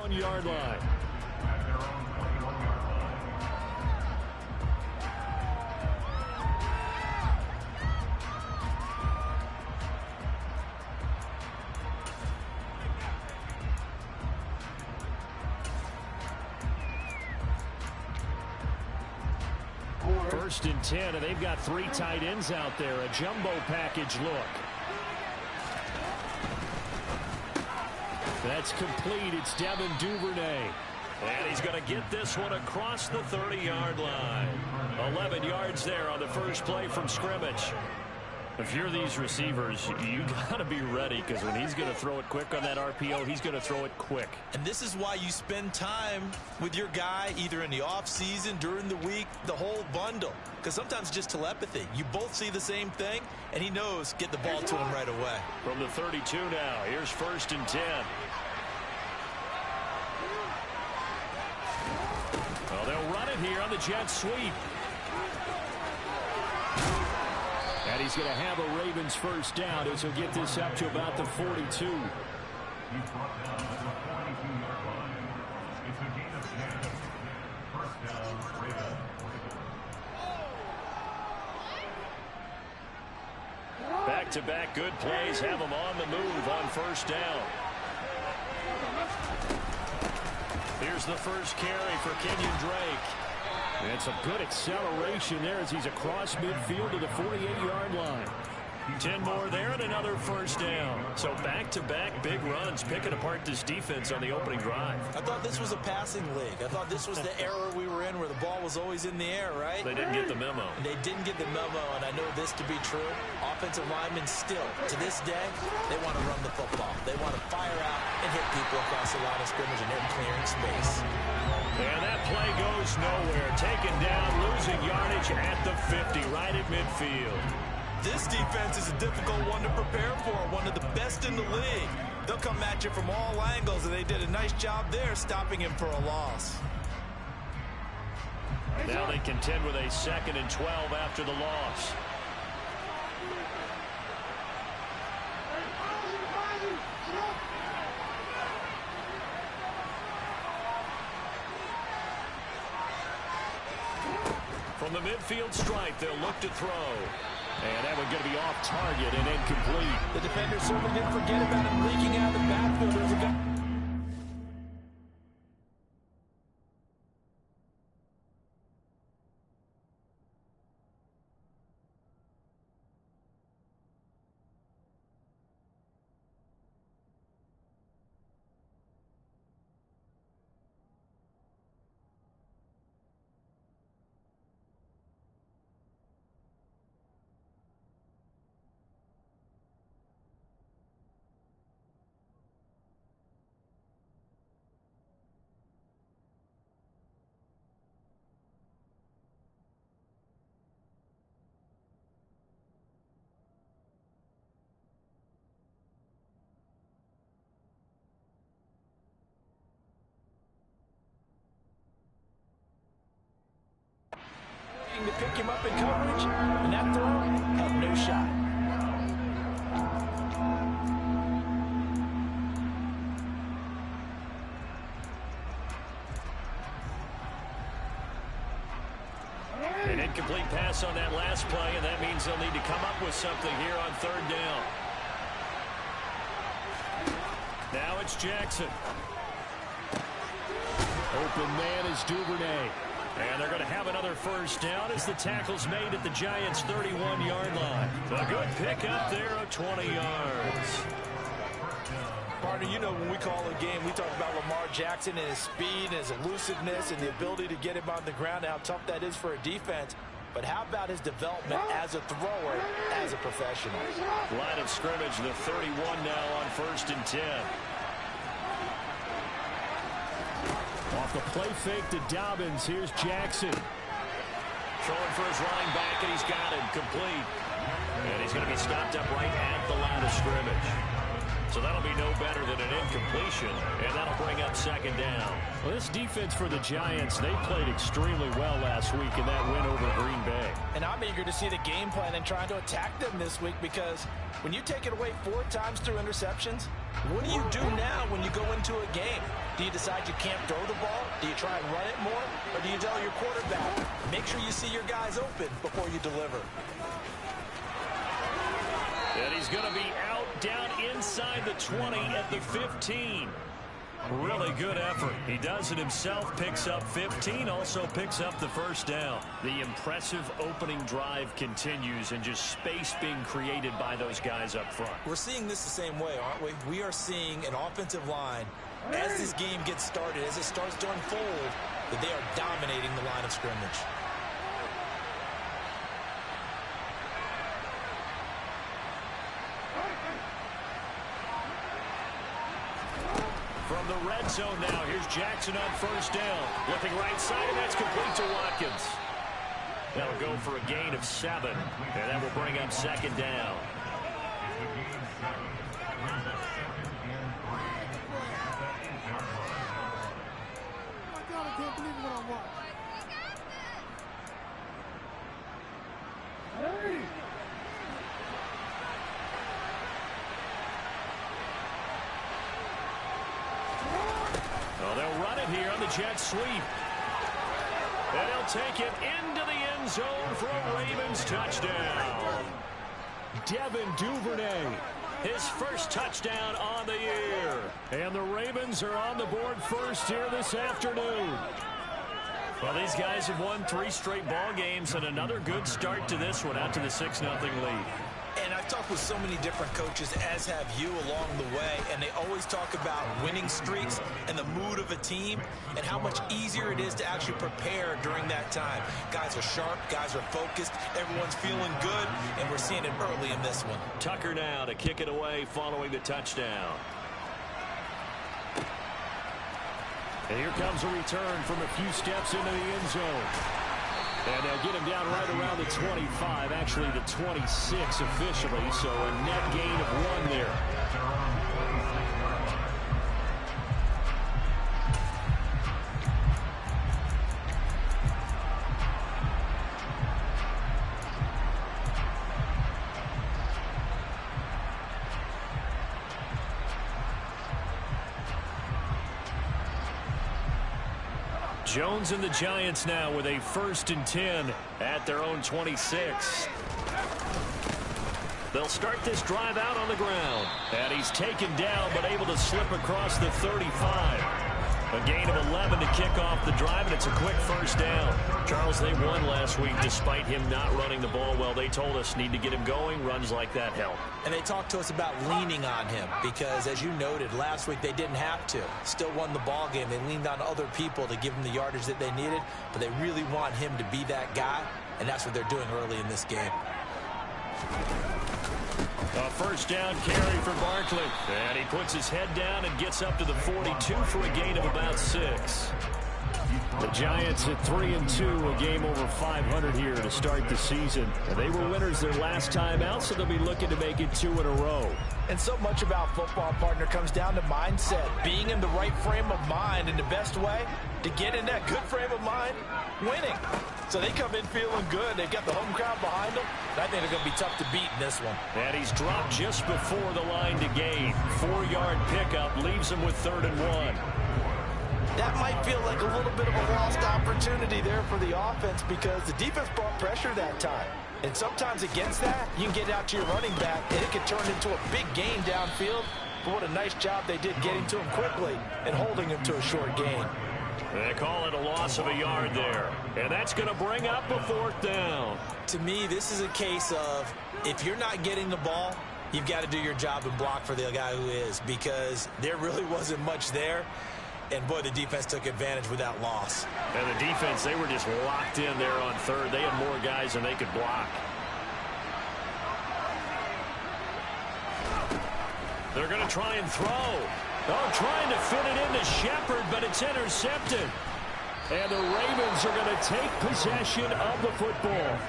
21-yard line. First and 10, and they've got 3 tight ends out there. A jumbo package look. That's complete. It's Devin Duvernay. And he's going to get this one across the 30-yard line. 11 yards there on the first play from scrimmage. If you're these receivers, you got to be ready, because when he's going to throw it quick on that RPO, he's going to throw it quick. And this is why you spend time with your guy, either in the offseason, during the week, the whole bundle. Because sometimes just telepathy. You both see the same thing, and he knows get the ball to him right away. From the 32 now, here's first and 10. Well, they'll run it here on the jet sweep. And he's going to have a Ravens first down as he'll get this up to about the 42. He's brought down at the 42-yard line. It's a gain of 10. First down, Ravens. Back-to-back good plays have him on the move on first down. Here's the first carry for Kenyon Drake. And some good acceleration there as he's across midfield to the 48-yard line. 10 more there and another first down. So back-to-back big runs, picking apart this defense on the opening drive. I thought this was a passing league. I thought this was the era we were in where the ball was always in the air, right? They didn't get the memo. They didn't get the memo, and I know this to be true. Offensive linemen still, to this day, they want to run the football. They want to fire out and hit people across the line of scrimmage, and they're clearing space. And that play goes nowhere. Taken down, losing yardage at the 50, right at midfield. This defense is a difficult one to prepare for, one of the best in the league. They'll come at you from all angles, and they did a nice job there stopping him for a loss. Now they contend with a 2nd and 12 after the loss. From the midfield stripe, they'll look to throw. And that one's going to be off target and incomplete. The defender certainly didn't forget about him leaking out of the backfield. There's a guy. To pick him up in coverage, and that throw had no shot. An incomplete pass on that last play, and that means they'll need to come up with something here on 3rd down. Now it's Jackson. Open man is Duvernay. And they're going to have another first down as the tackle's made at the Giants' 31-yard line. A good pickup there of 20 yards. Partner, you know when we call a game, we talk about Lamar Jackson and his speed and his elusiveness and the ability to get him on the ground and how tough that is for a defense. But how about his development as a thrower, as a professional? Line of scrimmage, the 31 now on 1st and 10. Off the play fake to Dobbins. Here's Jackson. Throwing for his running back, and he's got him complete. And he's going to be stopped up right at the line of scrimmage. So that'll be no better than an incompletion, and that'll bring up second down. Well, this defense for the Giants, they played extremely well last week in that win over Green Bay. And I'm eager to see the game plan and trying to attack them this week, because when you take it away 4 times through interceptions, what do you do now when you go into a game? Do you decide you can't throw the ball? Do you try and run it more? Or do you tell your quarterback, make sure you see your guys open before you deliver? And he's going to be out down inside the 20 at the 15. Really good effort. He does it himself, picks up 15, also picks up the first down. The impressive opening drive continues, and just space being created by those guys up front. We're seeing this the same way, aren't we? We are seeing an offensive line, as this game gets started, as it starts to unfold, that they are dominating the line of scrimmage. From the red zone now, here's Jackson on first down. Looking right side, and that's complete to Watkins. That'll go for a gain of 7, and that will bring up second down. I can't believe what I watched. Oh, they'll run it here on the jet sweep. And he'll take it into the end zone for a Ravens touchdown. Devin Duvernay, his first touchdown on the year. And the Ravens are on the board first here this afternoon. Well, these guys have won 3 straight ball games, and another good start to this one, out to the 6-0 lead. And I've talked with so many different coaches, as have you, along the way, and they always talk about winning streaks and the mood of a team and how much easier it is to actually prepare during that time. Guys are sharp, guys are focused, everyone's feeling good, and we're seeing it early in this one. Tucker now to kick it away following the touchdown. And here comes a return from a few steps into the end zone. And they'll get him down right around the 25, actually the 26 officially, so a net gain of 1 there. Jones and the Giants now with a 1st and 10 at their own 26. They'll start this drive out on the ground. And he's taken down but able to slip across the 35. A gain of 11 to kick off the drive, and it's a quick first down. Charles, they won last week despite him not running the ball well. They told us need to get him going. Runs like that help. And they talked to us about leaning on him because, as you noted, last week they didn't have to. Still won the ball game. They leaned on other people to give them the yardage that they needed, but they really want him to be that guy, and that's what they're doing early in this game. A first down carry for Barkley. And he puts his head down and gets up to the 42 for a gain of about 6. The Giants at 3-2, a game over 500 here to start the season. And they were winners their last time out, so they'll be looking to make it 2 in a row. And so much about football, partner, comes down to mindset. Being in the right frame of mind, and the best way to get in that good frame of mind, winning. So they come in feeling good. They've got the home crowd behind them. And I think they're going to be tough to beat in this one. And he's dropped just before the line to gain. 4-yard pickup leaves him with 3rd and 1. That might feel like a little bit of a lost opportunity there for the offense because the defense brought pressure that time. And sometimes against that, you can get out to your running back, and it can turn into a big gain downfield. But what a nice job they did getting to him quickly and holding him to a short gain. They call it a loss of a yard there. And that's going to bring up a 4th down. To me, this is a case of if you're not getting the ball, you've got to do your job and block for the guy who is, because there really wasn't much there. And, boy, the defense took advantage with that loss. And the defense, they were just locked in there on 3rd. They had more guys than they could block. They're going to try and throw. Oh, trying to fit it into Shepard, but it's intercepted. And the Ravens are going to take possession of the football.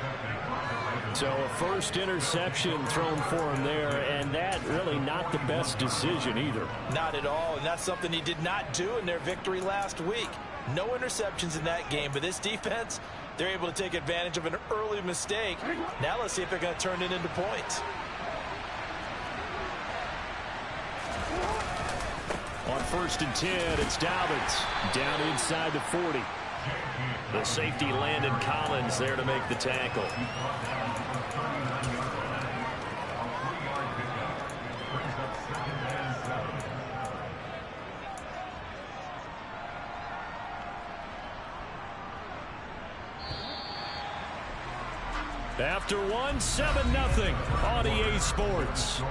So a first interception thrown for him there, and that really not the best decision either. Not at all, and that's something he did not do in their victory last week. No interceptions in that game, but this defense, they're able to take advantage of an early mistake. Now let's see if they're going to turn it into points. On 1st and 10, it's Dobbins down inside the 40. The safety Landon Collins there to make the tackle. After one, 7-0 on EA Sports.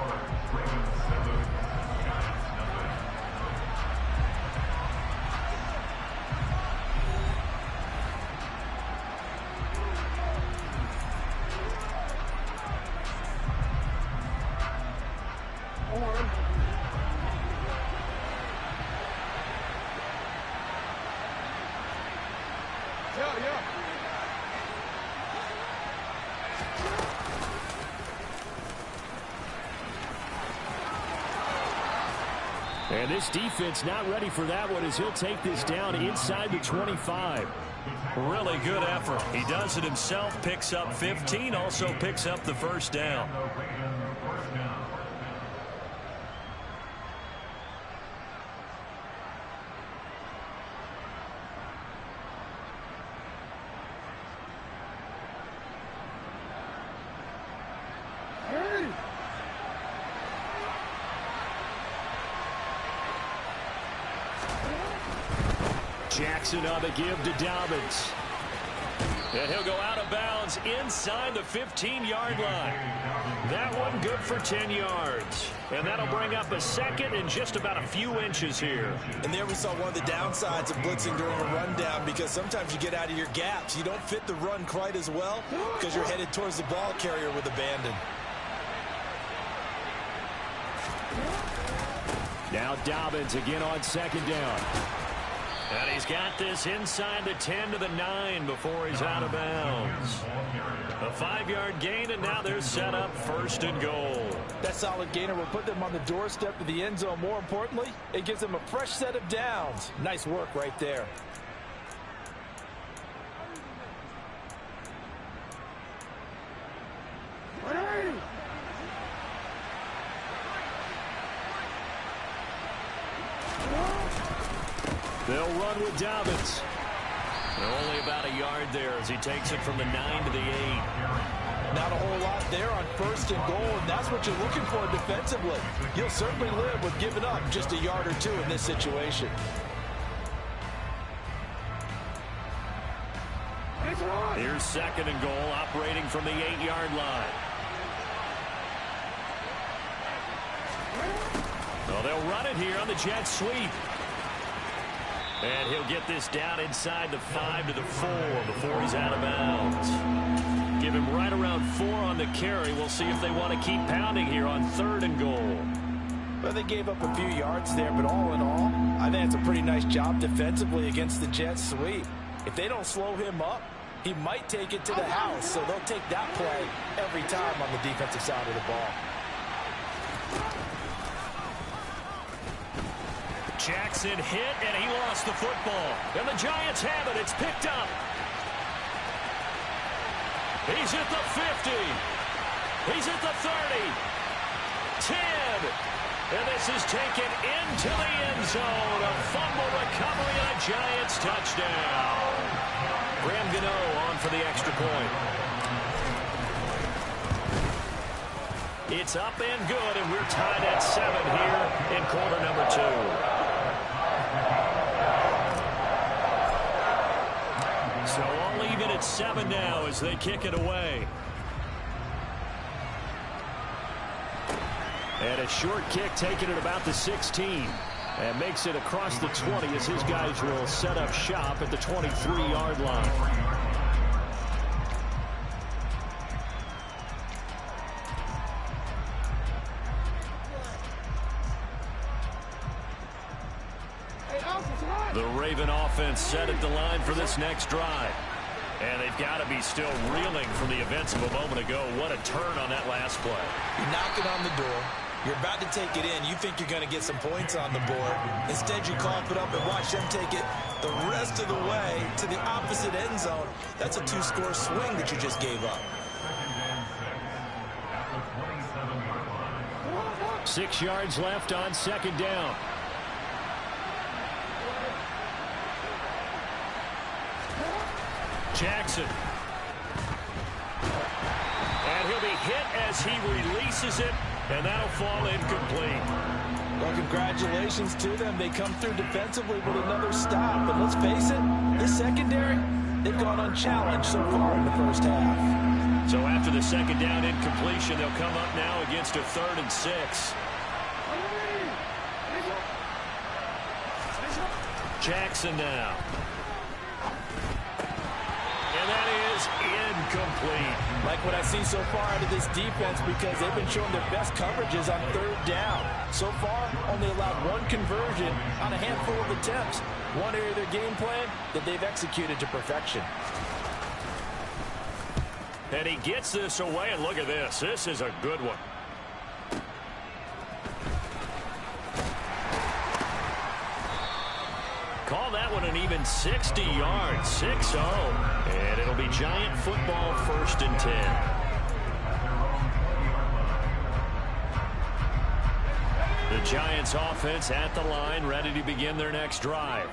And this defense not ready for that one as he'll take this down inside the 25. Really good effort. He does it himself, picks up 15, also picks up the first down. Jackson on the give to Dobbins. And he'll go out of bounds inside the 15-yard line. That one good for 10 yards. And that'll bring up a second and just about a few inches here. And there we saw one of the downsides of blitzing during a rundown, because sometimes you get out of your gaps. You don't fit the run quite as well because you're headed towards the ball carrier with abandon. Now Dobbins again on 2nd down. And he's got this inside the 10 to the 9 before he's out of bounds. A 5-yard gain, and now they're set up 1st and goal. That solid gainer will put them on the doorstep of the end zone. More importantly, it gives them a fresh set of downs. Nice work right there. They'll run with Dobbins. Only about a yard there as he takes it from the 9 to the 8. Not a whole lot there on 1st and goal, and that's what you're looking for defensively. You'll certainly live with giving up just a yard or two in this situation. Here's 2nd and goal, operating from the 8-yard line. Well, they'll run it here on the jet sweep. And he'll get this down inside the 5 to the 4 before he's out of bounds. Give him right around 4 on the carry. We'll see if they want to keep pounding here on 3rd and goal. Well, they gave up a few yards there, but all in all, I think it's a pretty nice job defensively against the jet sweep. If they don't slow him up, he might take it to the house, so they'll take that play every time on the defensive side of the ball. Jackson hit, and he lost the football. And the Giants have it. It's picked up. He's at the 50. He's at the 30. 10. And this is taken into the end zone. A fumble recovery and a Giants touchdown. Graham Gano on for the extra point. It's up and good, and we're tied at 7 here in quarter number 2. So all even at 7 now as they kick it away. And a short kick taken at about the 16. And makes it across the 20 as his guys will set up shop at the 23-yard line. even offense set at the line for this next drive. And they've got to be still reeling from the events of a moment ago. What a turn on that last play. You're knocking on the door. You're about to take it in. You think you're going to get some points on the board. Instead, you cough it up and watch them take it the rest of the way to the opposite end zone. That's a two-score swing that you just gave up. 6 yards left on second down. Jackson. And he'll be hit as he releases it, and that'll fall incomplete. Well, congratulations to them. They come through defensively with another stop. But let's face it, this secondary, they've gone unchallenged so far in the first half. So after the second down incompletion, they'll come up now against a 3rd and 6. Jackson now. And that is incomplete. Like what I see so far out of this defense, because they've been showing their best coverages on 3rd down. So far, only allowed 1 conversion on a handful of attempts. One area of their game plan that they've executed to perfection. And he gets this away, and look at this. This is a good one. Call that one an even 60 yards, 6-0. And it'll be Giant football 1st and 10. The Giants offense at the line, ready to begin their next drive.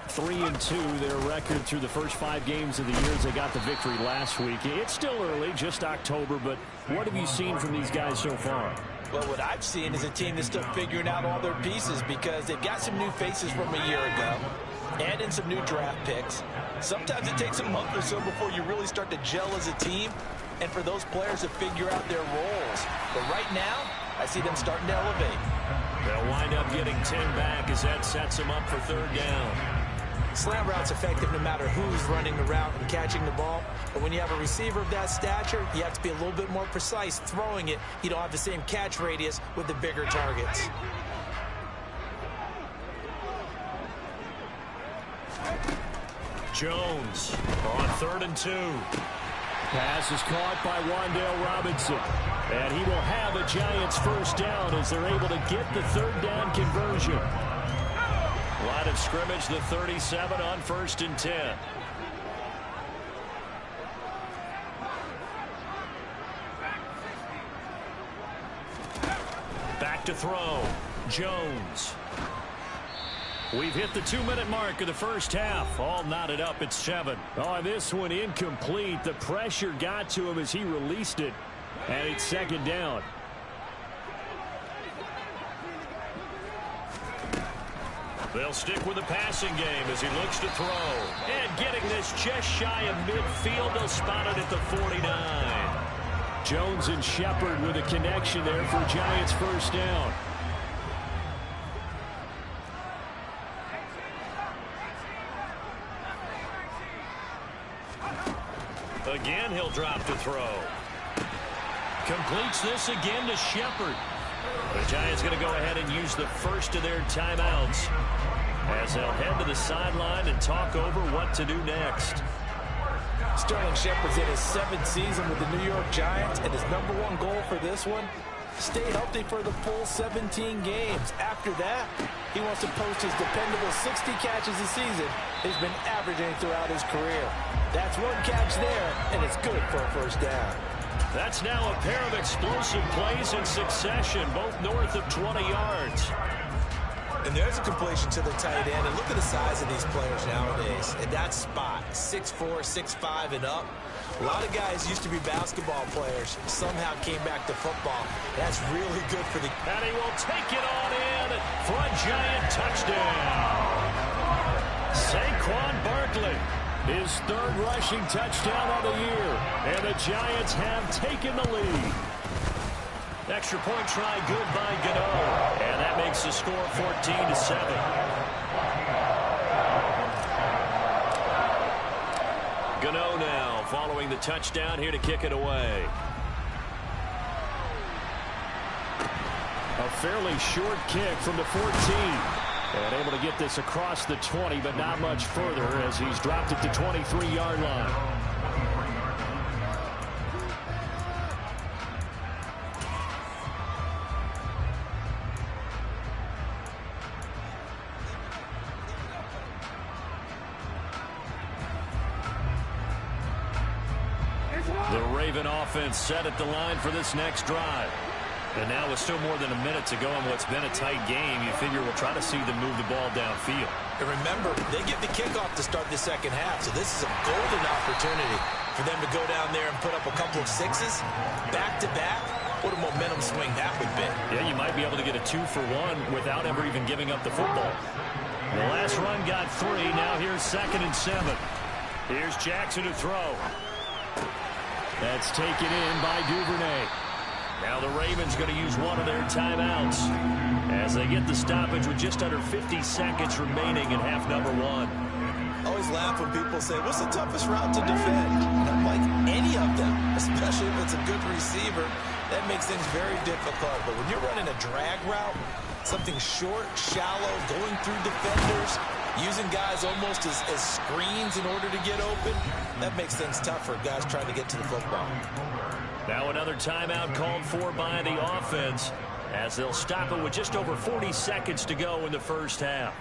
3-2, their record through the first 5 games of the year as they got the victory last week. It's still early, just October, but what have you seen from these guys so far? Well, what I've seen is a team that's still figuring out all their pieces because they've got some new faces from a year ago and in some new draft picks. Sometimes it takes a month or so before you really start to gel as a team and for those players to figure out their roles. But right now, I see them starting to elevate. They'll wind up getting 10 back as that sets them up for 3rd down. Slam route's effective no matter who's running the route and catching the ball. But when you have a receiver of that stature, you have to be a little bit more precise throwing it. You don't have the same catch radius with the bigger targets. Jones on 3rd and 2. Pass is caught by Wan'Dale Robinson. And he will have a Giants 1st down as they're able to get the 3rd down conversion. Line of scrimmage, the 37 on 1st and 10. Back to throw. Jones. We've hit the 2-minute mark of the first half. All knotted up at 7. Oh, this one incomplete. The pressure got to him as he released it. And it's 2nd down. They'll stick with the passing game as he looks to throw. And getting this just shy of midfield. They'll spot it at the 49. Jones and Shepard with a connection there for Giants 1st down. Again, he'll drop to throw. Completes this again to Shepard. The Giants going to go ahead and use the first of their timeouts as they'll head to the sideline and talk over what to do next. Sterling Shepard's in his 7th season with the New York Giants, and his #1 goal for this one, stay healthy for the full 17 games. After that, he wants to post his dependable 60 catches a season he's been averaging throughout his career. That's 1 catch there, and it's good for a 1st down. That's now a pair of explosive plays in succession, both north of 20 yards. And there's a completion to the tight end. And look at the size of these players nowadays. And that spot, 6'4", 6'5", and up. A lot of guys used to be basketball players, somehow came back to football. That's really good for the... And he will take it on in for a Giant touchdown. Saquon Barkley, his 3rd rushing touchdown of the year. And the Giants have taken the lead. Extra point try good by Gano. And that makes the score 14-7. Gano now following the touchdown here to kick it away. A fairly short kick from the 14. And able to get this across the 20, but not much further as he's dropped it to 23-yard line. The Raven offense set at the line for this next drive. And now with still more than a minute to go in what's been a tight game, you figure we'll try to see them move the ball downfield. And remember, they get the kickoff to start the second half, so this is a golden opportunity for them to go down there and put up a couple of sixes back-to-back. What a momentum swing that would be. Yeah, you might be able to get a 2-for-1 without ever even giving up the football. The last run got 3. Now here's 2nd and 7. Here's Jackson to throw. That's taken in by Duvernay. Now the Ravens going to use one of their timeouts as they get the stoppage with just under 50 seconds remaining in half number 1. I always laugh when people say, what's the toughest route to defend? And I'm like, any of them, especially if it's a good receiver. That makes things very difficult. But when you're running a drag route, something short, shallow, going through defenders, using guys almost as screens in order to get open, that makes things tough for guys trying to get to the football. Now another timeout called for by the offense as they'll stop it with just over 40 seconds to go in the first half.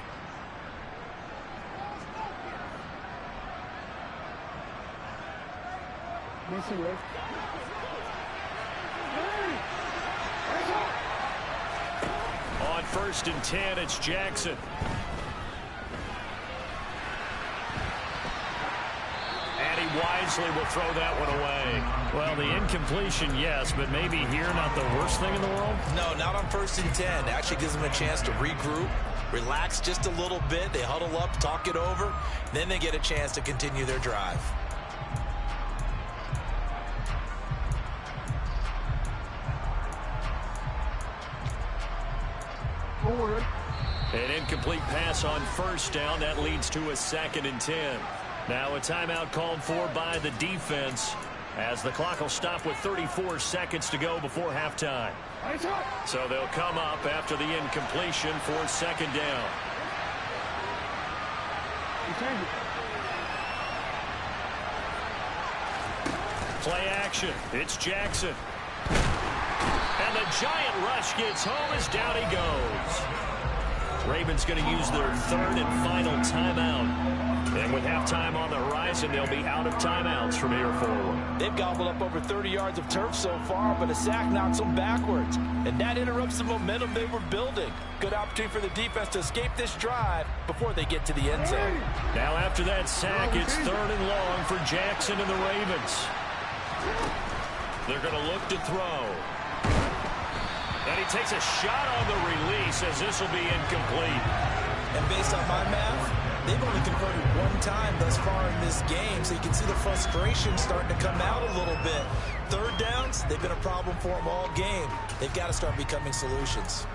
On 1st and 10, it's Jackson. Wisely will throw that one away. Well, the incompletion, yes, but maybe here not the worst thing in the world? No, not on 1st and 10. It actually gives them a chance to regroup, relax just a little bit. They huddle up, talk it over. Then they get a chance to continue their drive. An incomplete pass on 1st down. That leads to a 2nd and 10. Now a timeout called for by the defense as the clock will stop with 34 seconds to go before halftime. So they'll come up after the incompletion for 2nd down. Play action. It's Jackson. And the giant rush gets home as down he goes. Ravens going to use their 3rd and final timeout. And with halftime on the horizon, they'll be out of timeouts from here forward. They've gobbled up over 30 yards of turf so far, but a sack knocks them backwards. And that interrupts the momentum they were building. Good opportunity for the defense to escape this drive before they get to the end zone. Now after that sack, it's 3rd and long for Jackson and the Ravens. They're going to look to throw. And he takes a shot on the release as this will be incomplete. And based on my math, they've only converted one time thus far in this game, so you can see the frustration starting to come out a little bit. 3rd downs, they've been a problem for them all game. They've got to start becoming solutions.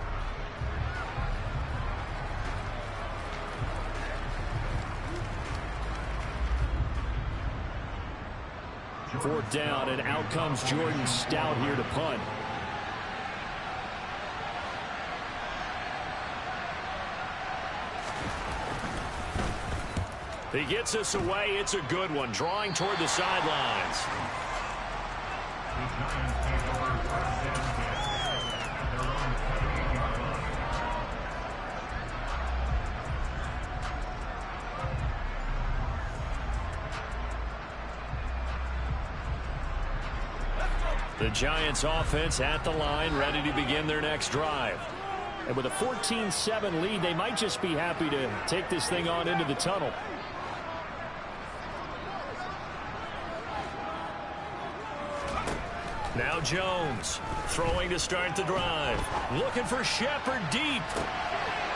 4th down, and out comes Jordan Stout here to punt. He gets us away. It's a good one, drawing toward the sidelines. The Giants offense at the line, ready to begin their next drive. And with a 14-7 lead, they might just be happy to take this thing on into the tunnel. Now Jones throwing to start the drive. Looking for Shepard deep.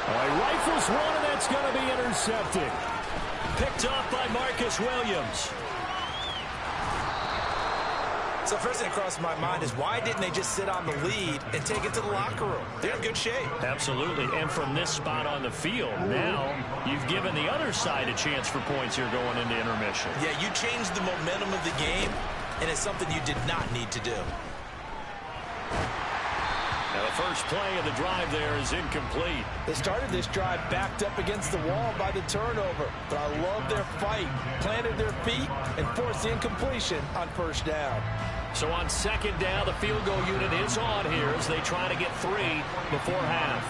Rifles one, and that's going to be intercepted. Picked off by Marcus Williams. So first thing that crosses my mind is why didn't they just sit on the lead and take it to the locker room? They're in good shape. Absolutely. And from this spot on the field, now you've given the other side a chance for points here going into intermission. Yeah, you changed the momentum of the game, and it's something you did not need to do. Now the first play of the drive there is incomplete. They started this drive backed up against the wall by the turnover, but I love their fight, planted their feet, and forced the incompletion on first down. So on second down, the field goal unit is on here as they try to get 3 before half.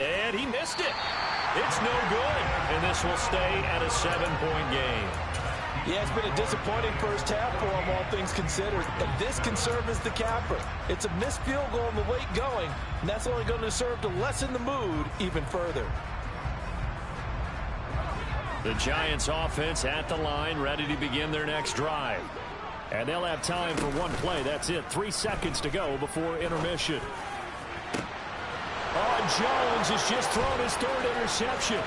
And he missed it. It's no good, and this will stay at a 7-point game. Yeah, it's been a disappointing first half for them, all things considered. And this can serve as the capper. It's a missed field goal in the late going, and that's only going to serve to lessen the mood even further. The Giants offense at the line, ready to begin their next drive. And they'll have time for one play. That's it. 3 seconds to go before intermission. Jones has just thrown his 3rd interception.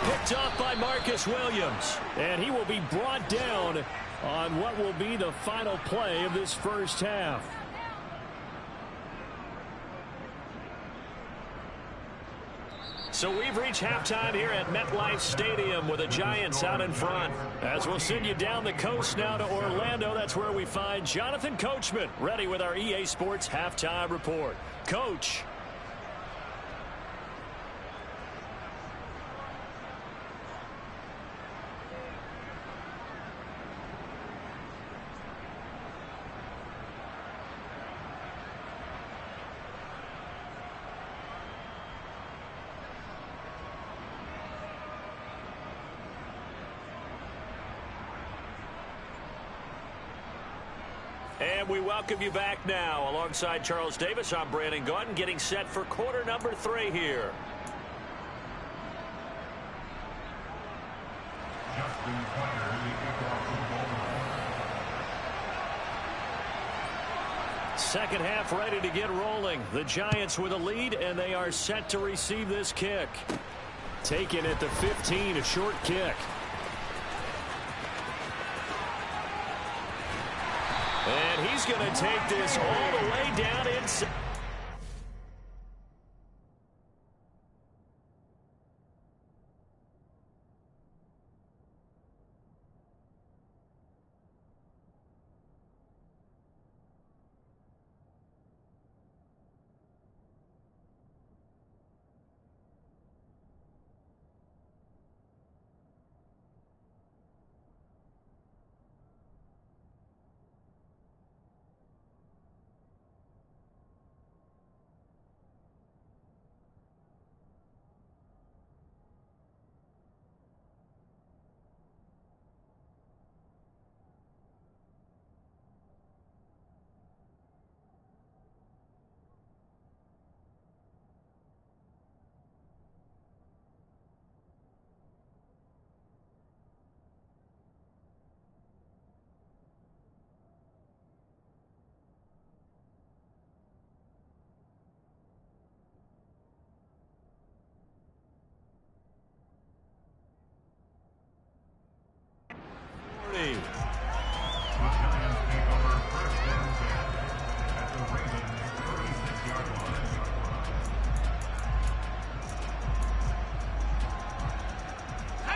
Picked off by Marcus Williams. And he will be brought down on what will be the final play of this first half. So we've reached halftime here at MetLife Stadium with the Giants out in front. As we'll send you down the coast now to Orlando, that's where we find Jonathan Coachman ready with our EA Sports Halftime Report. Coach. And we welcome you back now. Alongside Charles Davis, I'm Brandon Gaudin, getting set for quarter number 3 here. Second half ready to get rolling. The Giants with a lead, and they are set to receive this kick. Taken at the 15, a short kick. And he's going to take this all the way down inside.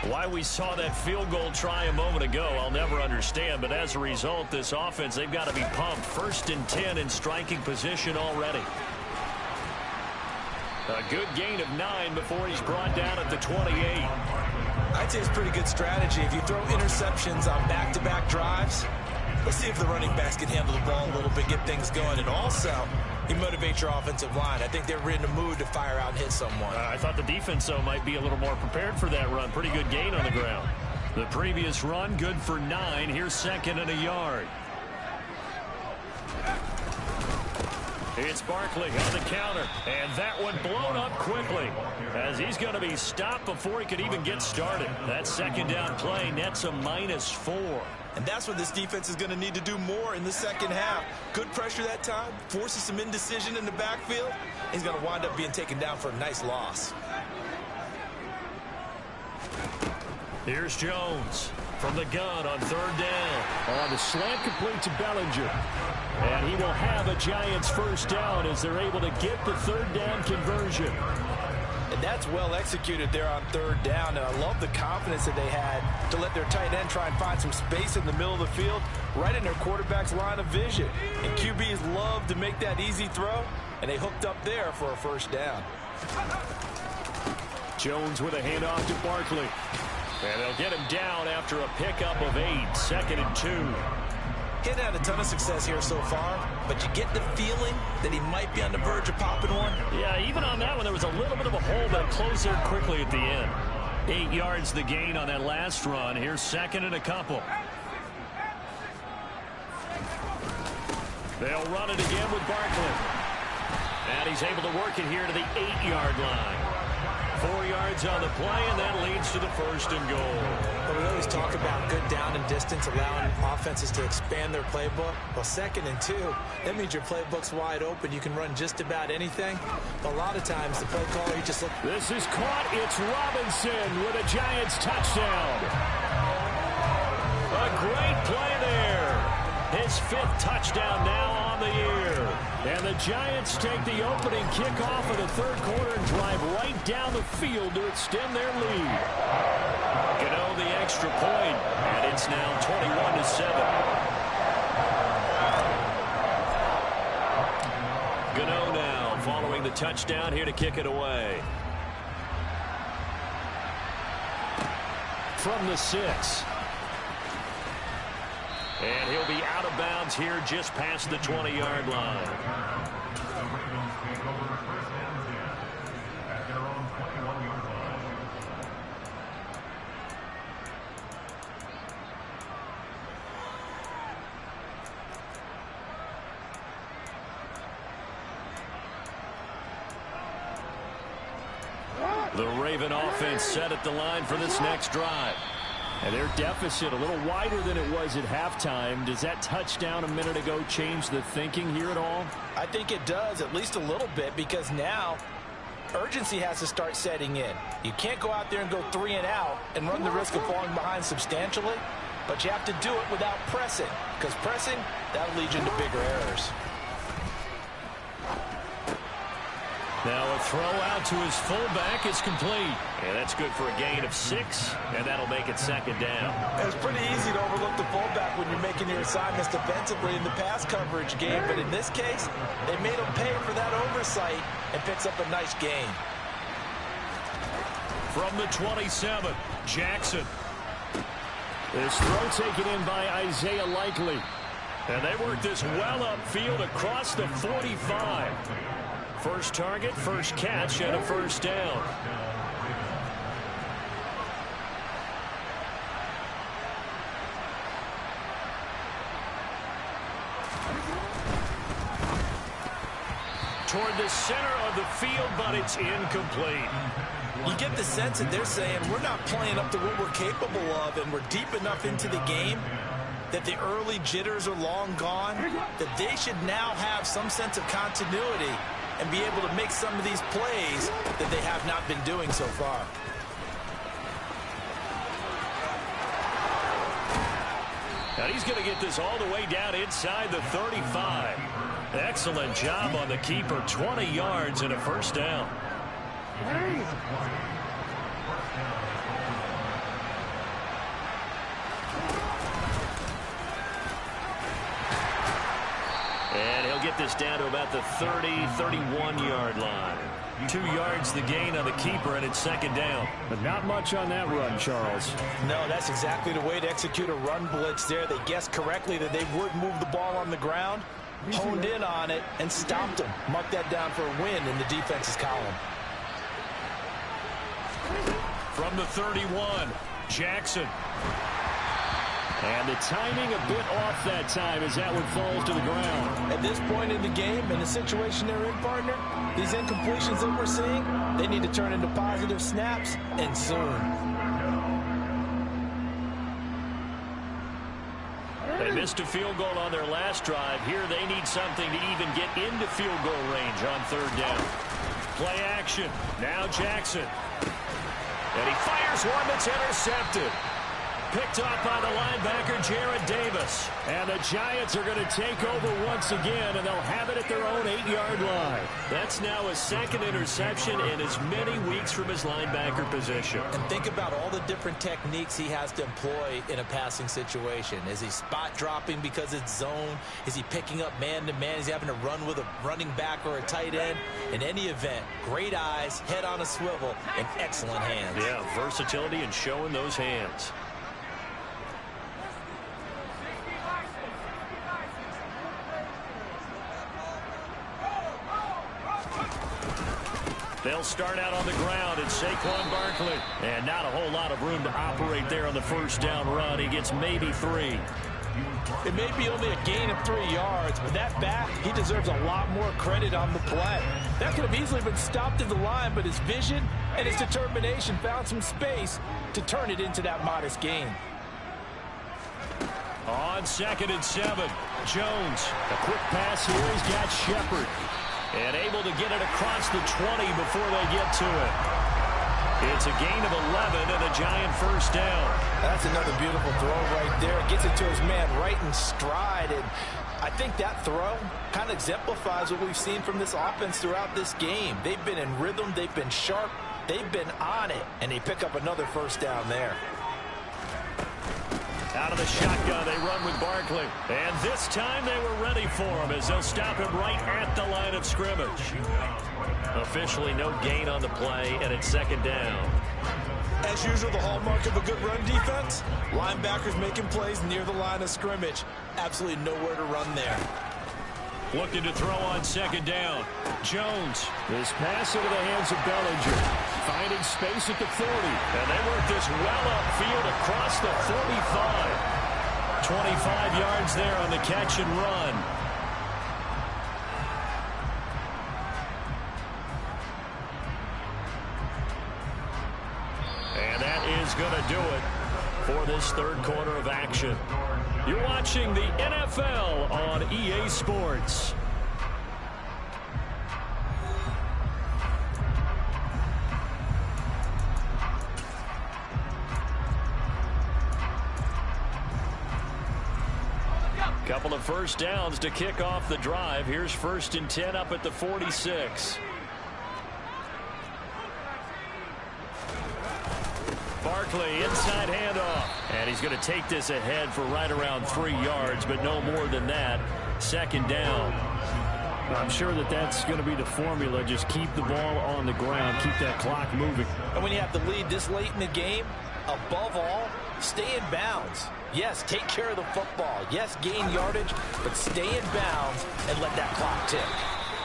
Why we saw that field goal try a moment ago, I'll never understand. But as a result, this offense, they've got to be pumped. 1st and 10 in striking position already. A good gain of 9 before he's brought down at the 28. I'd say it's pretty good strategy. If you throw interceptions on back-to-back drives, let's see if the running backs can handle the ball a little bit, get things going. And also, you motivate your offensive line. I think they're in the mood to fire out and hit someone. I thought the defense, though, might be a little more prepared for that run. Pretty good gain on the ground. The previous run, good for 9. Here's 2nd and a yard. It's Barkley on the counter, and that one blown up quickly as he's going to be stopped before he could even get started. That 2nd down play nets a -4. And that's what this defense is going to need to do more in the second half. Good pressure that time, forces some indecision in the backfield. He's going to wind up being taken down for a nice loss. Here's Jones from the gun on 3rd down. On the slant complete to Bellinger. And he will have a Giants 1st down as they're able to get the 3rd down conversion. And that's well executed there on third down. And I love the confidence that they had to let their tight end try and find some space in the middle of the field, right in their quarterback's line of vision. And QBs love to make that easy throw, and they hooked up there for a first down. Jones with a handoff to Barkley. And they'll get him down after a pickup of 8, 2nd and 2. He hadn't had a ton of success here so far, but you get the feeling that he might be on the verge of popping one. Yeah, even on that one, there was a little bit of a hole, but it closed there quickly at the end. 8 yards the gain on that last run. Here's 2nd and a couple. They'll run it again with Barkley. And he's able to work it here to the 8-yard line. 4 yards on the play, and that leads to the 1st and goal. But we always talk about good down and distance, allowing offenses to expand their playbook. Well, 2nd and 2, that means your playbook's wide open. You can run just about anything. But a lot of times, the play caller, he just looks. This is caught. It's Robinson with a Giants touchdown. A great play there. His 5th touchdown now on the year. And the Giants take the opening kickoff of the 3rd quarter and drive right down the field to extend their lead. Gano the extra point, and it's now 21-7. Gano now following the touchdown here to kick it away. From the 6. And he'll be out of bounds here just past the 20-yard line. The Ravens take over 1st and 10 at their own 21-yard line. The Raven offense set at the line for this next drive. And their deficit a little wider than it was at halftime. Does that touchdown a minute ago change the thinking here at all? I think it does, at least a little bit, because now urgency has to start setting in. You can't go out there and go 3 and out and run the risk of falling behind substantially, but you have to do it without pressing, because pressing, that'll lead you into bigger errors. Now a throw out to his fullback is complete. And that's good for a gain of 6, and that'll make it 2nd down. It's pretty easy to overlook the fullback when you're making your assignments defensively in the pass coverage game, but in this case, they made him pay for that oversight and picks up a nice gain. From the 27, Jackson. This throw taken in by Isaiah Likely. And they work this well upfield across the 45. First target, first catch, and a 1st down. Toward the center of the field, but it's incomplete. You get the sense that they're saying we're not playing up to what we're capable of, and we're deep enough into the game that the early jitters are long gone, that they should now have some sense of continuity and be able to make some of these plays that they have not been doing so far. And he's going to get this all the way down inside the 35. Excellent job on the keeper. 20 yards and a 1st down. And he'll get this down to about the 30, 31-yard line. 2 yards the gain on the keeper, and it's 2nd down. But not much on that run, Charles. No, that's exactly the way to execute a run blitz there. They guessed correctly that they would move the ball on the ground, honed in on it, and stopped them. Mark that down for a win in the defense's column. From the 31, Jackson. And the timing a bit off that time as that one falls to the ground. At this point in the game, in the situation they're in, partner, these incompletions that we're seeing, they need to turn into positive snaps, and soon. They missed a field goal on their last drive. Here they need something to even get into field goal range on 3rd down. Play action. Now Jackson. And he fires one that's intercepted. picked off by the linebacker, Jared Davis. And the Giants are going to take over once again, and they'll have it at their own 8-yard line. That's now his second interception in as many weeks from his linebacker position. And think about all the different techniques he has to employ in a passing situation. Is he spot dropping because it's zone? Is he picking up man-to-man? Is he having to run with a running back or a tight end? In any event, great eyes, head on a swivel, and excellent hands. Yeah, versatility and showing those hands. They'll start out on the ground, and Saquon Barkley. And not a whole lot of room to operate there on the first down run. He gets maybe 3. It may be only a gain of 3 yards, but that back, he deserves a lot more credit on the play. That could have easily been stopped at the line, but his vision and his determination found some space to turn it into that modest gain. On 2nd and 7, Jones. A quick pass here. He's got Shepard. And able to get it across the 20 before they get to it. It's a gain of 11 and a Giant first down. That's another beautiful throw right there. Gets it to his man right in stride. And I think that throw kind of exemplifies what we've seen from this offense throughout this game. They've been in rhythm. They've been sharp. They've been on it. And they pick up another first down there. Out of the shotgun, they run with Barkley. And this time they were ready for him as they'll stop him right at the line of scrimmage. Officially no gain on the play, and it's 2nd down. As usual, the hallmark of a good run defense, linebackers making plays near the line of scrimmage. Absolutely nowhere to run there. Looking to throw on 2nd down. Jones. This pass into the hands of Bellinger. Finding space at the 40. And they work this well upfield across the 45. 25 yards there on the catch and run. And that is going to do it for this third quarter of action. You're watching the NFL on EA Sports. Couple of first downs to kick off the drive. Here's 1st and 10 up at the 46. Barkley, inside handoff. And he's going to take this ahead for right around 3 yards, but no more than that. 2nd down. I'm sure that that's going to be the formula. Just keep the ball on the ground. Keep that clock moving. And when you have the lead this late in the game, above all, stay in bounds. Yes, take care of the football. Yes, gain yardage, but stay in bounds and let that clock tick.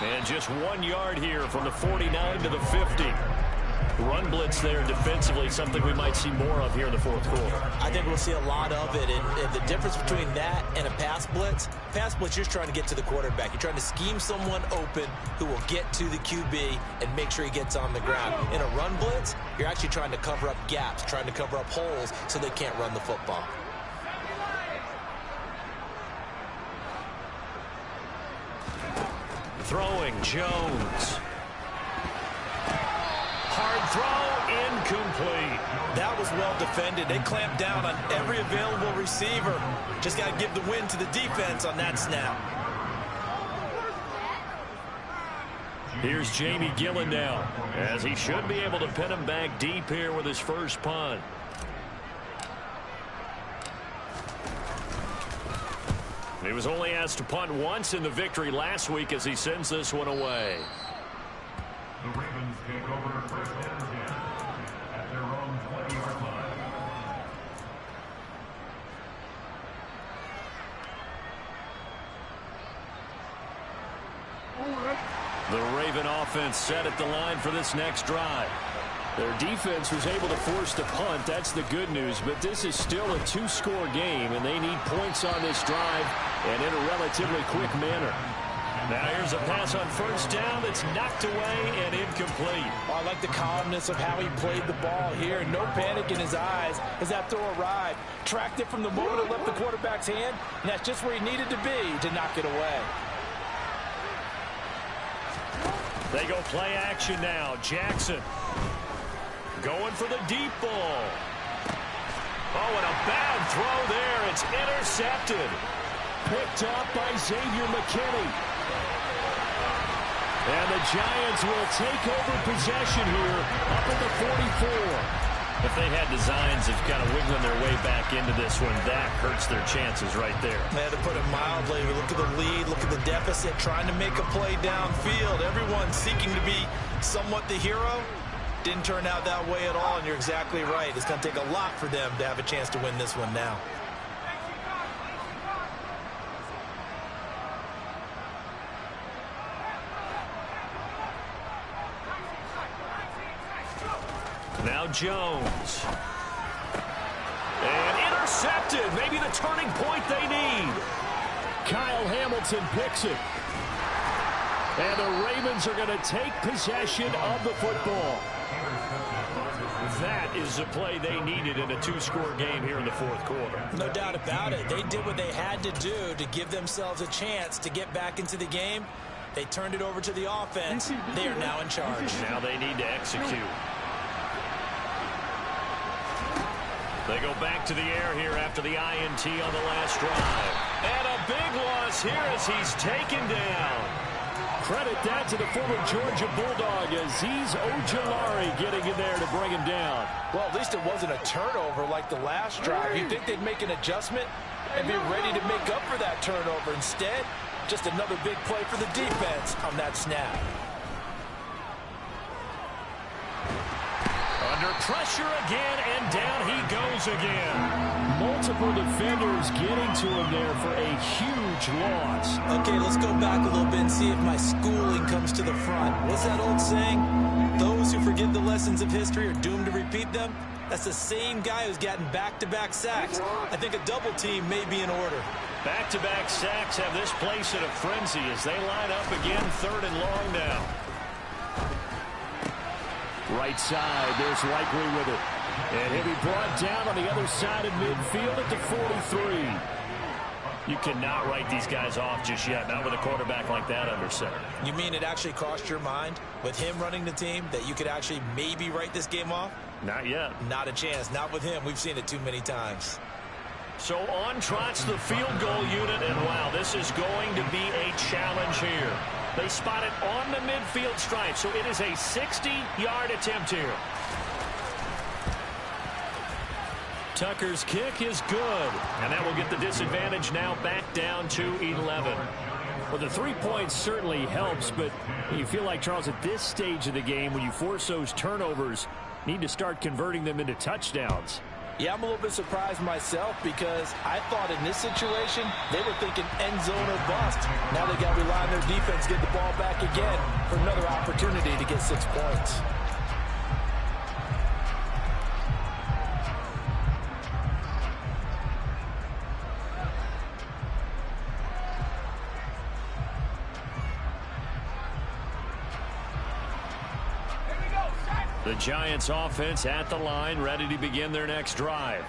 And just 1 yard here from the 49 to the 50. Run blitz there defensively, something we might see more of here in the fourth quarter. I think we'll see a lot of it, and the difference between that and a pass blitz, you're trying to get to the quarterback. You're trying to scheme someone open who will get to the QB and make sure he gets on the ground. In a run blitz, you're actually trying to cover up gaps, trying to cover up holes so they can't run the football. Throwing, Jones. Hard throw, incomplete. That was well defended. They clamped down on every available receiver. Just got to give the win to the defense on that snap. Here's Jamie Gillen now, as he should be able to pin him back deep here with his first punt. He was only asked to punt once in the victory last week as he sends this one away. The Ravens take over 1st and 10 at their own 20-yard line. The Raven offense set at the line for this next drive. Their defense was able to force the punt. That's the good news. But this is still a 2-score game, and they need points on this drive and in a relatively quick manner. Now here's a pass on 1st down that's knocked away and incomplete. Oh, I like the calmness of how he played the ball here. No panic in his eyes as that throw arrived. Tracked it from the moment it left the quarterback's hand, and that's just where he needed to be to knock it away. They go play action now. Jackson going for the deep ball. Oh, and a bad throw there. It's intercepted. Picked up by Xavier McKinney. And the Giants will take over possession here up at the 44. If they had designs of kind of wiggling their way back into this one, that hurts their chances right there. Man, to put it mildly, look at the lead, look at the deficit, trying to make a play downfield. Everyone seeking to be somewhat the hero. Didn't turn out that way at all, and you're exactly right. It's going to take a lot for them to have a chance to win this one now. Now Jones. And intercepted. Maybe the turning point they need. Kyle Hamilton picks it. And the Ravens are going to take possession of the football. That is the play they needed in a two-score game here in the fourth quarter. No doubt about it. They did what they had to do to give themselves a chance to get back into the game. They turned it over to the offense. They are now in charge. Now they need to execute. They go back to the air here after the INT on the last drive. And a big loss here as he's taken down. Credit that to the former Georgia Bulldog, Azeez Ojulari getting in there to bring him down. Well, at least it wasn't a turnover like the last drive. You'd think they'd make an adjustment and be ready to make up for that turnover. Instead, just another big play for the defense on that snap. Under pressure again, and down he goes again. Multiple defenders getting to him there for a huge loss. Okay, let's go back a little bit and see if my schooling comes to the front. What's that old saying? Those who forget the lessons of history are doomed to repeat them. That's the same guy who's gotten back-to-back sacks. I think a double team may be in order. Back-to-back sacks have this place in a frenzy as they line up again, 3rd and long now. Right side, there's Likely with it. And he'll be brought down on the other side of midfield at the 43. You cannot write these guys off just yet, not with a quarterback like that under center. You mean it actually crossed your mind with him running the team that you could actually maybe write this game off? Not yet. Not a chance. Not with him. We've seen it too many times. So on trots the field goal unit, and wow, this is going to be a challenge here. They spot it on the midfield stripe, so it is a 60-yard attempt here. Tucker's kick is good, and that will get the disadvantage now back down to 11. Well, the 3 points certainly helps, but you feel like, Charles, at this stage of the game, when you force those turnovers, need to start converting them into touchdowns. Yeah, I'm a little bit surprised myself because I thought in this situation they were thinking end zone or bust. Now they got to rely on their defense, get the ball back again for another opportunity to get 6 points. The Giants offense at the line, ready to begin their next drive.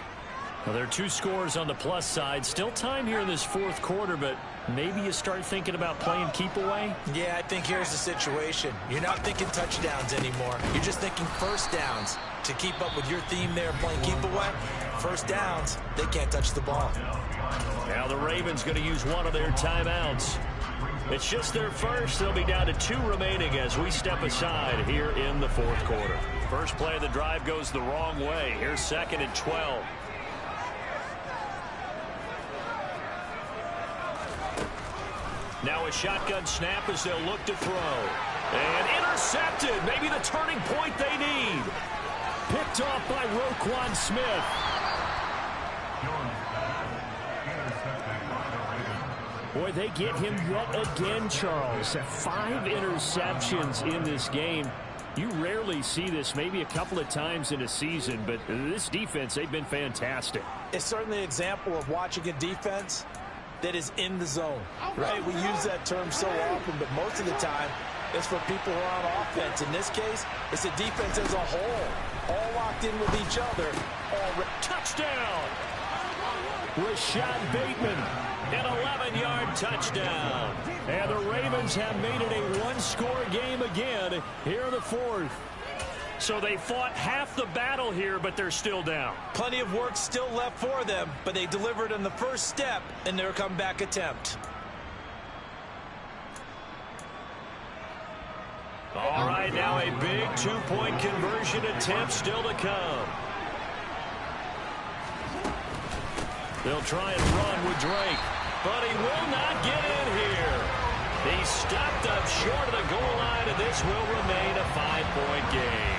Well, there are 2 scores on the plus side. Still time here in this fourth quarter, but maybe you start thinking about playing keep away? Yeah, I think here's the situation. You're not thinking touchdowns anymore. You're just thinking first downs. To keep up with your theme there, playing keep away, first downs, they can't touch the ball. Now the Ravens going to use one of their timeouts. It's just their first. They'll be down to 2 remaining as we step aside here in the fourth quarter. First play of the drive goes the wrong way. Here's 2nd and 12. Now a shotgun snap as they'll look to throw. And intercepted. Maybe the turning point they need. Picked off by Roquan Smith. Boy, they get him yet again, Charles. 5 interceptions in this game. You rarely see this, maybe a couple of times in a season, but this defense, they've been fantastic. It's certainly an example of watching a defense that is in the zone, right? We use that term so often, but most of the time, it's for people who are on offense. In this case, it's the defense as a whole, all locked in with each other. Touchdown! Rashad Bateman. An 11-yard touchdown. And the Ravens have made it a 1-score game again here in the fourth. So they fought half the battle here, but they're still down. Plenty of work still left for them, but they delivered on the first step in their comeback attempt. All right, now a big two-point conversion attempt still to come. They'll try and run with Drake, but he will not get in here. He's stopped up short of the goal line, and this will remain a 5-point game.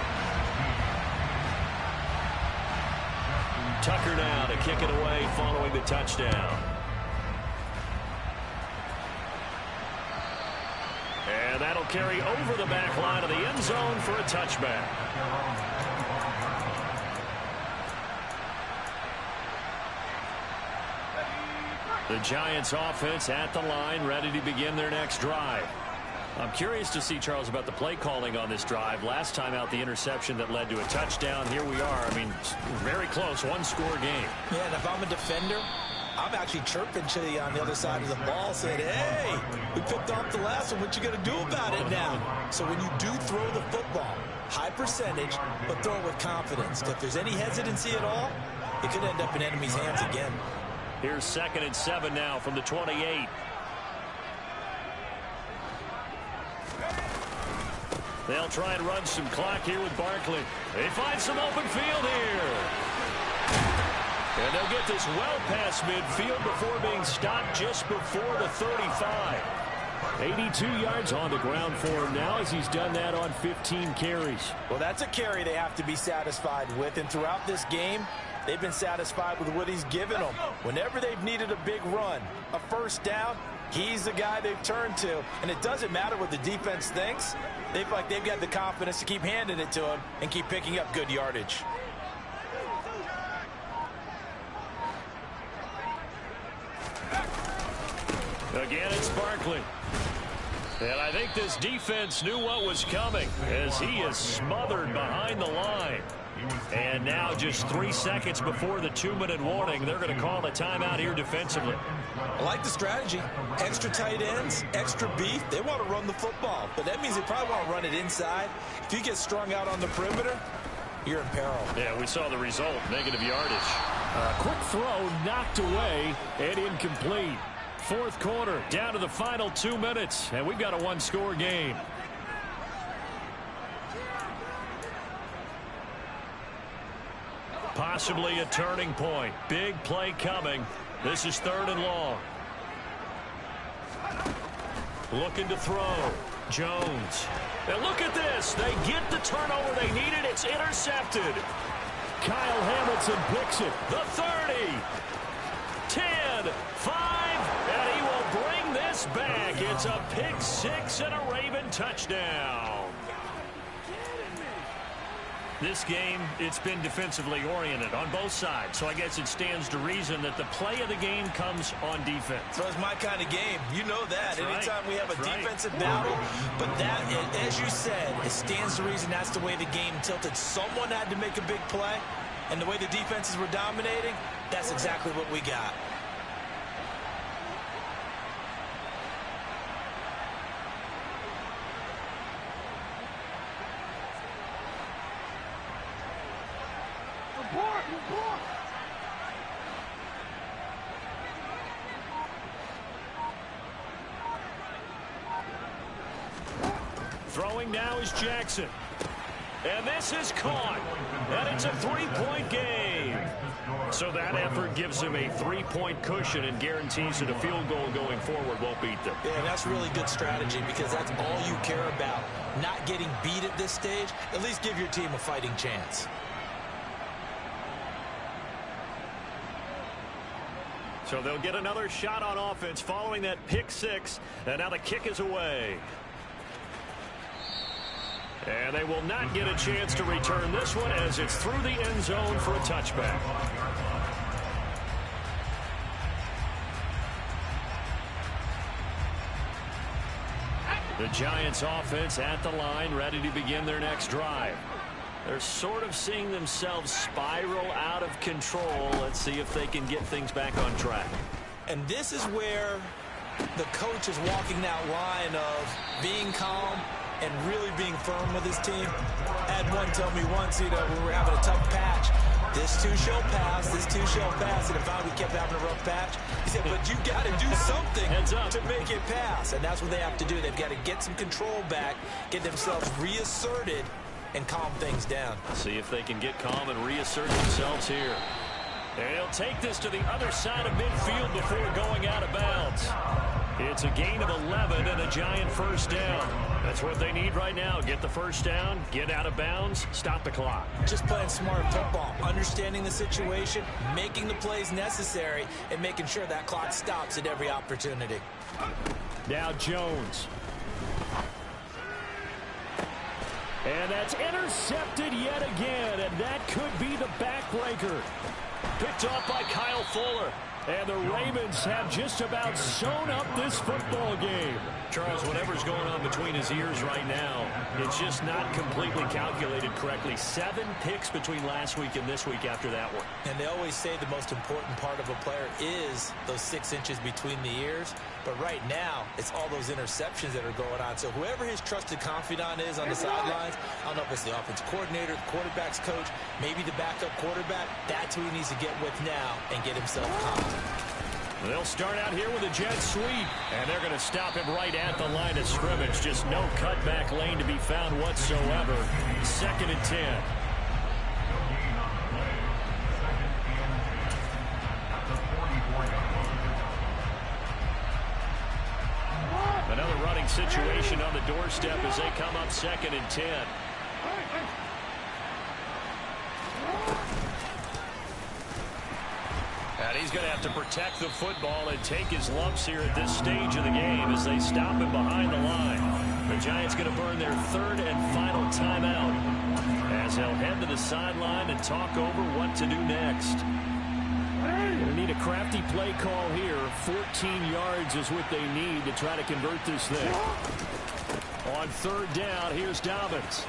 Tucker now to kick it away following the touchdown. And that'll carry over the back line of the end zone for a touchback. The Giants offense at the line, ready to begin their next drive. I'm curious to see, Charles, about the play calling on this drive. Last time out, the interception that led to a touchdown. Here we are. I mean, very close, one-score game. Yeah, and if I'm a defender, I'm actually chirping to you on the other side of the ball, saying, hey, we picked off the last one. What you going to do about it now? So when you do throw the football, high percentage, but throw it with confidence. If there's any hesitancy at all, it could end up in enemy's hands again. Here's 2nd and 7 now from the 28. They'll try and run some clock here with Barkley. They find some open field here. And they'll get this well past midfield before being stopped just before the 35. 82 yards on the ground for him now as he's done that on 15 carries. Well, that's a carry they have to be satisfied with. And throughout this game, they've been satisfied with what he's given them. Whenever they've needed a big run, a first down, he's the guy they've turned to. And it doesn't matter what the defense thinks. They feel like they've got the confidence to keep handing it to him and keep picking up good yardage. Again, it's Barkley. And I think this defense knew what was coming as he is smothered behind the line. And now just 3 seconds before the 2-minute warning, they're going to call a timeout here defensively. I like the strategy. Extra tight ends, extra beef. They want to run the football, but that means they probably want to run it inside. If you get strung out on the perimeter, you're in peril. Yeah, we saw the result, negative yardage. Quick throw knocked away and incomplete. Fourth quarter, down to the final 2 minutes, and we've got a one-score game. Possibly a turning point. Big play coming. This is 3rd and long. Looking to throw. Jones. And look at this. They get the turnover they needed. It's intercepted. Kyle Hamilton picks it. The 30. 10. 5. And he will bring this back. It's a pick six and a Raven touchdown. This game, it's been defensively oriented on both sides, so I guess it stands to reason that the play of the game comes on defense. So it's my kind of game. You know that. That's anytime right. we have a That's defensive right. battle, but that, as you said, it stands to reason that's the way the game tilted. Someone had to make a big play, and the way the defenses were dominating, that's exactly what we got. Throwing now is Jackson. And this is caught. And it's a 3-point game. So that effort gives him a 3-point cushion and guarantees that a field goal going forward won't beat them. Yeah, that's really good strategy because that's all you care about. Not getting beat at this stage. At least give your team a fighting chance. So they'll get another shot on offense following that pick six. And now the kick is away. And they will not get a chance to return this one as it's through the end zone for a touchback. The Giants offense at the line, ready to begin their next drive. They're sort of seeing themselves spiral out of control. Let's see if they can get things back on track. And this is where the coach is walking that line of being calm and really being firm with his team. had one tell me once, when we were having a tough patch, this too shall pass, this too shall pass. And if we kept having a rough patch, he said, but you got to do something to make it pass. And that's what they have to do. They've got to get some control back, get themselves reasserted, and calm things down. See if they can get calm and reassert themselves here. And he'll take this to the other side of midfield before going out of bounds. It's a gain of 11 and a giant first down. That's what they need right now. Get the first down, get out of bounds, stop the clock. Just playing smart football, understanding the situation, making the plays necessary, and making sure that clock stops at every opportunity. Now Jones. And that's intercepted yet again, and that could be the backbreaker. Picked off by Kyle Fuller. And the Ravens have just about sewn up this football game. Charles, whatever's going on between his ears right now, it's just not completely calculated correctly. 7 picks between last week and this week after that one. And they always say the most important part of a player is those 6 inches between the ears. But right now, it's all those interceptions that are going on. So whoever his trusted confidant is on the sidelines, I don't know if it's the offensive coordinator, the quarterback's coach, maybe the backup quarterback, that's who he needs to get with now and get himself calm. They'll start out here with a jet sweep, and they're going to stop him right at the line of scrimmage. Just no cutback lane to be found whatsoever. 2nd and 10. Another running situation on the doorstep as they come up 2nd and 10. And he's going to have to protect the football and take his lumps here at this stage of the game as they stop him behind the line. The Giants going to burn their 3rd and final timeout as they'll head to the sideline and talk over what to do next. They need a crafty play call here. 14 yards is what they need to try to convert this thing. On 3rd down, here's Dobbins.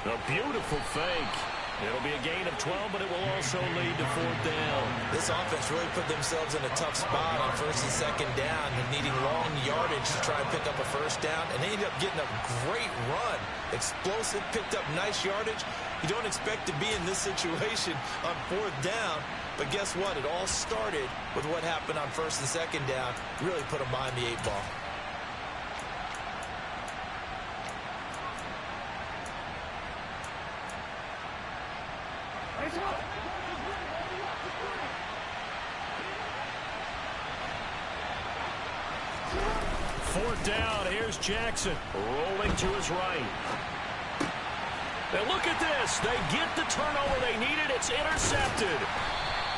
A beautiful fake. It'll be a gain of 12, but it will also lead to 4th down. This offense really put themselves in a tough spot on 1st and 2nd down and needing long yardage to try and pick up a 1st down. And they ended up getting a great run. Explosive, picked up nice yardage. You don't expect to be in this situation on 4th down. But guess what? It all started with what happened on 1st and 2nd down. Really put them behind the 8 ball. Fourth down, here's Jackson rolling to his right. And look at this. They get the turnover they needed. It's intercepted.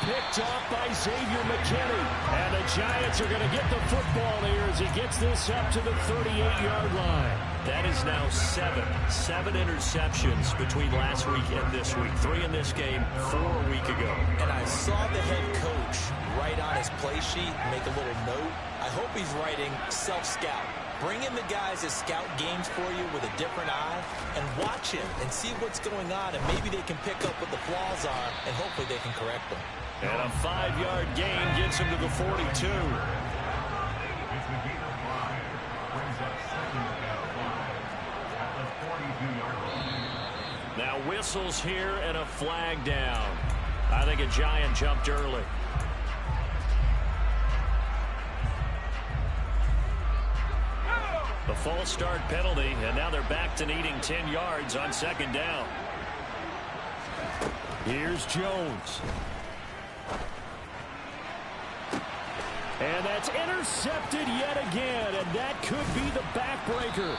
Picked off by Xavier McKinney. And the Giants are going to get the football here as he gets this up to the 38-yard line. That is now 7 interceptions between last week and this week. 3 in this game, 4 a week ago. And I saw the head coach write on his play sheet, make a little note. I hope he's writing self-scout. Bring in the guys that scout games for you with a different eye and watch him and see what's going on, and maybe they can pick up what the flaws are, and hopefully they can correct them. And a 5-yard gain gets him to the 42. It's a gain of 5. Brings up 2nd and 5 at the 42-yard line. Now whistles here and a flag down. I think a Giant jumped early. The false start penalty, and now they're back to needing 10 yards on 2nd down. Here's Jones. And that's intercepted yet again, and that could be the backbreaker.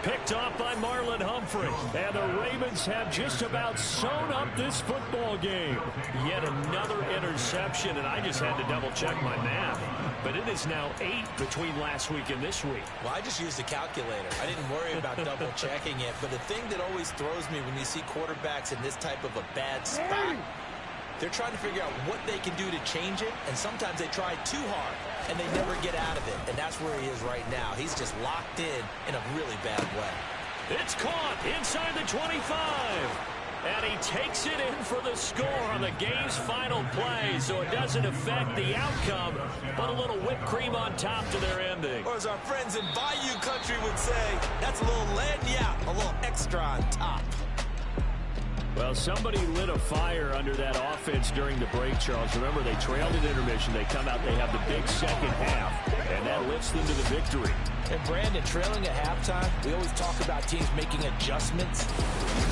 Picked off by Marlon Humphrey. And the Ravens have just about sewn up this football game. Yet another interception, and I just had to double-check my math. But it is now 8 between last week and this week. Well, I just used a calculator. I didn't worry about double-checking it. But the thing that always throws me when you see quarterbacks in this type of a bad spot, they're trying to figure out what they can do to change it, and sometimes they try too hard, and they never get out of it. And that's where he is right now. He's just locked in a really bad way. It's caught inside the 25. And he takes it in for the score on the game's final play, so it doesn't affect the outcome, but a little whipped cream on top to their ending. Or as our friends in Bayou Country would say, that's a little lagniappe, a little extra on top. Well, somebody lit a fire under that offense during the break, Charles. Remember, they trailed at intermission. They come out, they have the big second half, and that lifts them to the victory. And Brandon, trailing at halftime, we always talk about teams making adjustments.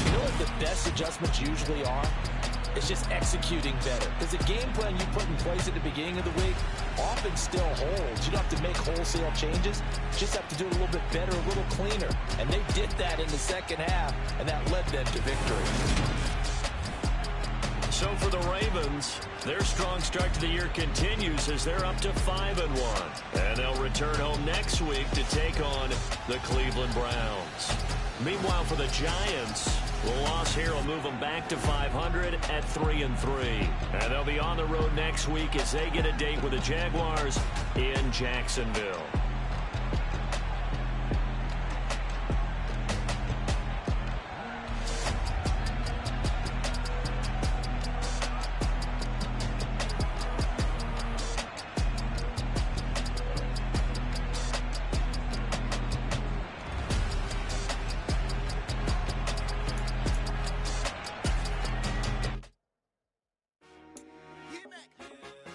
You know what the best adjustments usually are? It's just executing better. Because the game plan you put in place at the beginning of the week often still holds. You don't have to make wholesale changes. You just have to do it a little bit better, a little cleaner. And they did that in the second half, and that led them to victory. So for the Ravens, their strong start to the year continues as they're up to 5-1. And they'll return home next week to take on the Cleveland Browns. Meanwhile, for the Giants, the loss here will move them back to 500 at 3-3. And they'll be on the road next week as they get a date with the Jaguars in Jacksonville.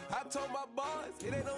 I told my boys, it ain't no